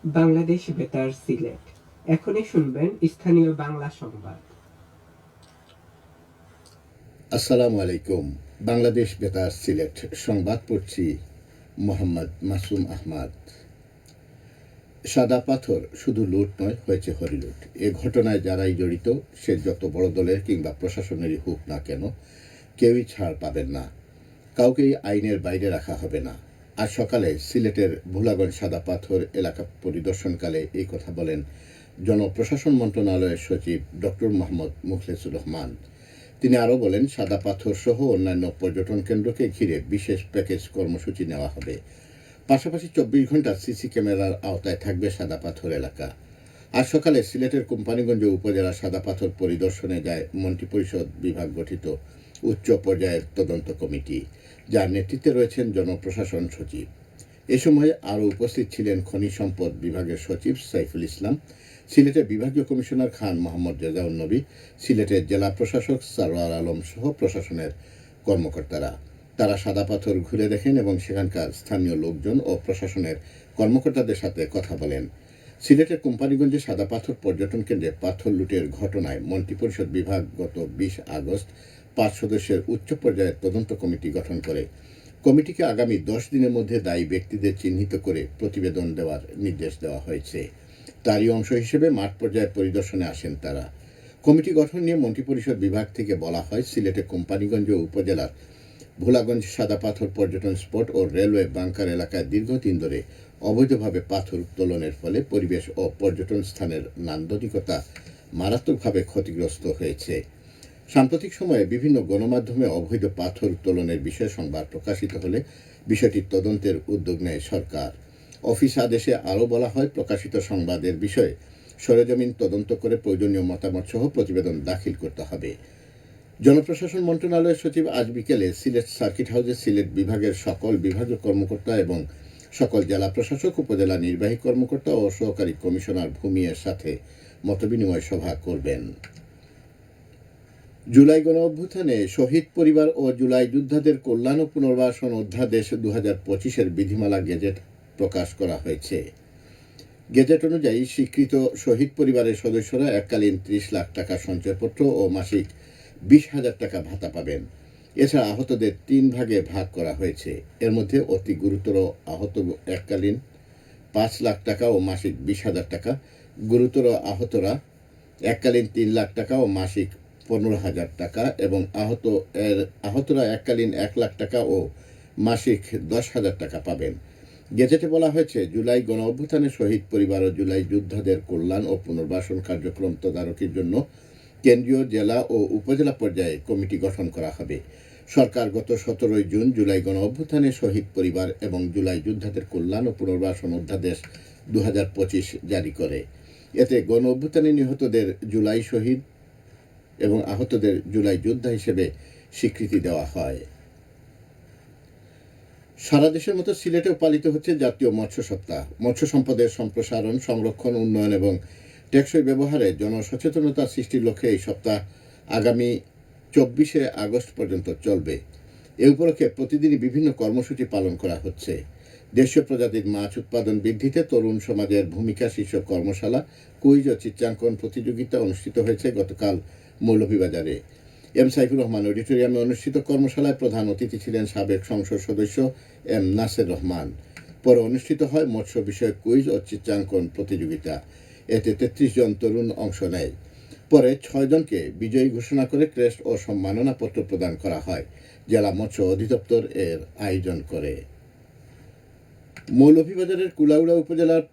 বাংলাদেশ বেতার সিলেট। এখনই শুনবেন স্থানীয় বাংলা সংবাদ। আসসালামু আলাইকুম। বাংলাদেশ বেতার সিলেট সংবাদ পড়ছি মোহাম্মদ মাসুম আহমদ। সাদা পাথর শুধু লুট নয়, হয়েছে হরিলুট। এ ঘটনায় যারাই জড়িত, সে যত বড় দলের কিংবা প্রশাসনেরই হোক না কেন, কেউই ছাড় পাবেন না, কাউকেই আইনের বাইরে রাখা হবে না। আজ সকালে সিলেটের ভোলাগঞ্জ সাদা পাথর এলাকা পরিদর্শনকালে এই কথা বলেন জনপ্রশাসন মন্ত্রণালয়ের সচিব ডক্টর মোহাম্মদ মুখলেসুর রহমান। তিনি আরও বলেন, সাদা পাথর সহ অন্যান্য পর্যটন কেন্দ্রকে ঘিরে বিশেষ প্যাকেজ কর্মসূচি নেওয়া হবে। পাশাপাশি 24 ঘন্টা সিসি ক্যামেরার আওতায় থাকবে সাদা পাথর এলাকা। আজ সকালে সিলেটের কোম্পানিগঞ্জ উপজেলা সাদা পাথর পরিদর্শনে যায় মন্ত্রিপরিষদ বিভাগ গঠিত উচ্চ পর্যায়ের তদন্ত কমিটি, যার নেতৃত্বে রয়েছেন জনপ্রশাসন সচিব। এ সময় আরও উপস্থিত ছিলেন খনি সম্পদ বিভাগের সচিব সাইফুল ইসলাম, সিলেটের বিভাগীয় কমিশনার খান মোহাম্মদ রেজাউল নবী, সিলেটের জেলা প্রশাসক সারোয়ার আলম সহ প্রশাসনের কর্মকর্তারা। তারা সাদা পাথর ঘুরে দেখেন এবং সেখানকার স্থানীয় লোকজন ও প্রশাসনের কর্মকর্তাদের সাথে কথা বলেন। সিলেটের কোম্পানিগঞ্জে সাদা পাথর পর্যটন কেন্দ্রে পাথর লুটের ঘটনায় মন্ত্রিপরিষদ বিভাগ গত 20 আগস্ট 5 সদস্যের উচ্চ পর্যায়ের তদন্ত কমিটি গঠন করে। কমিটিকে আগামী 10 দিনের মধ্যে দায়ী ব্যক্তিদের চিহ্নিত করে প্রতিবেদন দেওয়ার নির্দেশ দেওয়া হয়েছে। তারই অংশ হিসেবে মাঠ পর্যায়ে পরিদর্শনে আসেন তারা। কমিটি গঠন নিয়ে মন্ত্রিপরিষদ বিভাগ থেকে বলা হয়, সিলেটের কোম্পানিগঞ্জ উপজেলার ভোলাগঞ্জ সাদা পাথর পর্যটন স্পট ও রেলওয়ে বাংকার এলাকায় দীর্ঘদিন ধরে অবৈধভাবে পাথর উত্তোলনের ফলে পরিবেশ ও পর্যটন স্থানের নান্দনিকতা মারাত্মকভাবে ক্ষতিগ্রস্ত হয়েছে। সাম্প্রতিক সময়ে বিভিন্ন গণমাধ্যমে অবৈধ পাথর উত্তোলনের বিষয়ে সংবাদ প্রকাশিত হলে বিষয়টির তদন্তের উদ্যোগ নেয় সরকার। অফিস আদেশে আরও বলা হয়, প্রকাশিত সংবাদের বিষয়ে সরেজমিন তদন্ত করে প্রয়োজনীয় মতামত সহ প্রতিবেদন দাখিল করতে হবে। জনপ্রশাসন মন্ত্রণালয়ের সচিব আজ বিকেলে সিলেট সার্কিট হাউসে সিলেট বিভাগের সকল বিভাগীয় কর্মকর্তা এবং সকল জেলা প্রশাসক, উপজেলা নির্বাহী কর্মকর্তা ও সহকারী কমিশনার ভূমিয়ের সাথে মতবিনিময় সভা করবেন। জুলাই গণ অভ্যুত্থানে শহীদ পরিবার ও জুলাই যোদ্ধাদের কল্যাণ ও পুনর্বাসন অধ্যাদেশ 2025-এর বিধিমালা গেজেট প্রকাশ করা হয়েছে। গেজেট অনুযায়ী স্বীকৃত শহীদ পরিবারের সদস্যরা এককালীন 30 লাখ টাকা সঞ্চয়পত্র ও মাসিক 20,000 টাকা ভাতা পাবেন। এছাড়া আহতদের 3 ভাগে ভাগ করা হয়েছে। এর মধ্যে অতি গুরুতর আহত এককালীন 5 লাখ টাকা ও মাসিক 20,000 টাকা, গুরুতর আহতরা এককালীন 3 লাখ টাকা ও মাসিক 15,000 টাকা এবং আহতরা এককালীন 1 লাখ টাকা ও মাসিক 10,000 টাকা পাবেন। গেজেটে বলা হয়েছে, জুলাই গণ অভ্যুত্থানে শহীদ পরিবার ও জুলাই যোদ্ধাদের কল্যাণ ও পুনর্বাসন কার্যক্রম তদারকির জন্য কেন্দ্রীয়, জেলা ও উপজেলা পর্যায়ে কমিটি গঠন করা হবে। সরকার গত 17 জুন জুলাই গণ অভ্যুত্থানে শহীদ পরিবার এবং জুলাই যোদ্ধাদের কল্যাণ ও পুনর্বাসন অধ্যাদেশ 2025 জারি করে। এতে গণ অভ্যুত্থানে নিহতদের জুলাই শহীদ এবং আহতদের জুলাই যোদ্ধা হিসেবে স্বীকৃতি দেওয়া হয়। সারা দেশের মতো সিলেটেও পালিত হচ্ছে জাতীয় মৎস্য সপ্তাহ। মৎস্য সম্পদের সম্প্রসারণ, সংরক্ষণ, উন্নয়ন এবং টেকসই ব্যবহারে জনসচেতনতা সৃষ্টির লক্ষ্যে এই সপ্তাহ আগামী 24 আগস্ট পর্যন্ত চলবে। এ উপলক্ষে প্রতিদিনই বিভিন্ন কর্মসূচি পালন করা হচ্ছে। দেশীয় প্রজাতির মাছ উৎপাদন বৃদ্ধিতে তরুণ সমাজের ভূমিকা শীর্ষক কর্মশালা, কুইজ ও চিত্রাঙ্কন প্রতিযোগিতা অনুষ্ঠিত হয়েছে গতকাল মৌলভীবাজারে। এম সাইফুর রহমান অডিটোরিয়ামে অনুষ্ঠিত কর্মশালায় প্রধান অতিথি ছিলেন সাবেক সংসদ সদস্য এম নাসের রহমান। পরে অনুষ্ঠিত হয় মৎস্য বিষয়ক কুইজ ও চিত্রাঙ্কন প্রতিযোগিতা। এতে 33 জন তরুণ অংশ নেয়। পরে 6 জনকে বিজয়ী ঘোষণা করে ক্রেস্ট ও সম্মাননাপত্র প্রদান করা হয়। জেলা মৎস্য অধিদপ্তর এর আয়োজন করে। মৌলভীবাজারের কুলাউড়া উপজেলার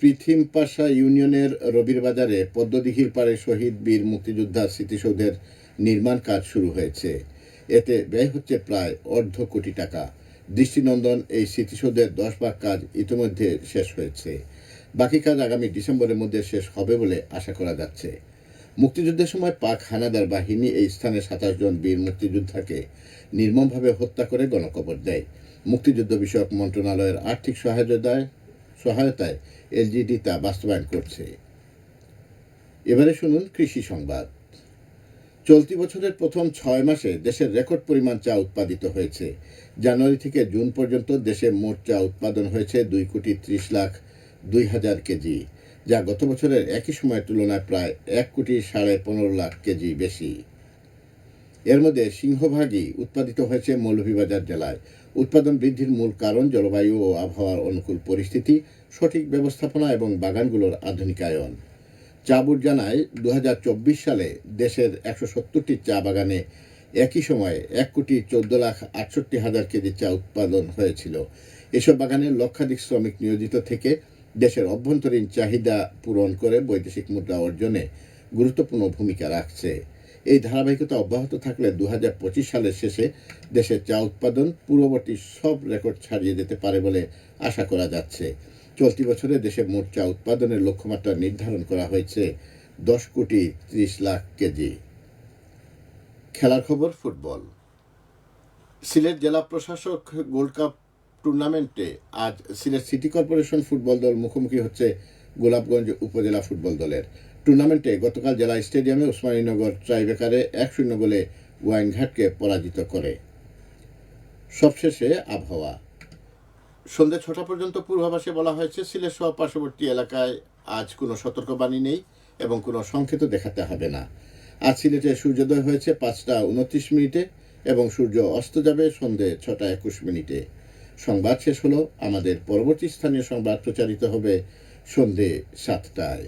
পৃথিমপাশা ইউনিয়নের রবির বাজারে পদ্মদিঘির পাড়ে শহীদ বীর মুক্তিযোদ্ধা স্মৃতিসৌধের নির্মাণ কাজ শুরু হয়েছে। এতে ব্যয় হচ্ছে প্রায় $1.5 কোটি টাকা। দৃষ্টিনন্দন এই স্মৃতিসৌধের 10 ভাগ কাজ ইতিমধ্যে শেষ হয়েছে। বাকি কাজ আগামী ডিসেম্বরের মধ্যে শেষ হবে বলে আশা করা যাচ্ছে। মুক্তিযুদ্ধের সময় পাক হানাদার বাহিনী এই স্থানে 27 জন বীর মুক্তিযোদ্ধাকে নির্মমভাবে হত্যা করে গণকবর দেয়। মুক্তিযুদ্ধ বিষয়ক মন্ত্রণালয়ের আর্থিক সহায়তায় এলজিডি তা বাস্তবায়ন করছে। এবারে শুনুন কৃষি সংবাদ। চলতি বছরের প্রথম 6 মাসে দেশের রেকর্ড পরিমাণ চা উৎপাদিত হয়েছে। জানুয়ারি থেকে জুন পর্যন্ত দেশে মোট চা উৎপাদন হয়েছে 2,30,00,000 2,000 কেজি, যা গত বছরের একই সময়ের তুলনায় প্রায় 1,15,00,000 কেজি বেশি। এর মধ্যে সিংহভাগই উৎপাদিত হয়েছে মৌলভীবাজার জেলায়। উৎপাদন বৃদ্ধির মূল কারণ জলবায়ু ও আবহাওয়ার অনুকূল পরিস্থিতি, সঠিক ব্যবস্থাপনা এবং বাগানগুলোর আধুনিকায়ন। চা বোর্ড জানায় 2024 সালে দেশের 170টি চা বাগানে একই সময়ে 1,14,68,000 কেজি চা উৎপাদন হয়েছিল। এসব বাগানের লক্ষাধিক শ্রমিক নিয়োজিত থেকে দেশের অভ্যন্তরীণ চাহিদা পূরণ করে বৈদেশিক মুদ্রা অর্জনে গুরুত্বপূর্ণ ভূমিকা রাখছে। এই ধারাবাহিকতা অব্যাহত থাকলে 2025 সালের শেষে দেশের চা উৎপাদন পূর্ববর্তী সব রেকর্ড ছাড়িয়ে যেতে পারে বলে আশা করা যাচ্ছে। চলতি বছরে দেশে মোট চা উৎপাদনের লক্ষ্যমাত্রা নির্ধারণ করা হয়েছে 10,30,00,000 কেজি। খেলার খবর ফুটবল। সিলেট জেলা প্রশাসক গোল্ড কাপ টুর্নামেন্টে আজ সিলেট সিটি কর্পোরেশন ফুটবল দল মুখোমুখি হচ্ছে গোলাপগঞ্জ উপজেলা ফুটবল দলের। টুর্নামেন্টে গতকাল জেলা স্টেডিয়ামে ওসমানীনগর ট্রাইবেকারে 1-0 গোলে ওয়াইনঘাটকে পরাজিত করে। সবশেষে আবহাওয়া। সন্ধ্যে 6টা পর্যন্ত পূর্বাভাসে বলা হয়েছে সিলেট সহ পার্শ্ববর্তী এলাকায় আজ কোনো সতর্কবাণী নেই এবং কোনো সংকেত দেখাতে হবে না। আজ সিলেটে সূর্যোদয় হয়েছে 5টা 29 এবং সূর্য অস্ত যাবে সন্ধ্যে 6টা 21। সংবাদ শেষ হলো। আমাদের পরবর্তী স্থানীয় সংবাদ প্রচারিত হবে সন্ধ্যে 7টায়।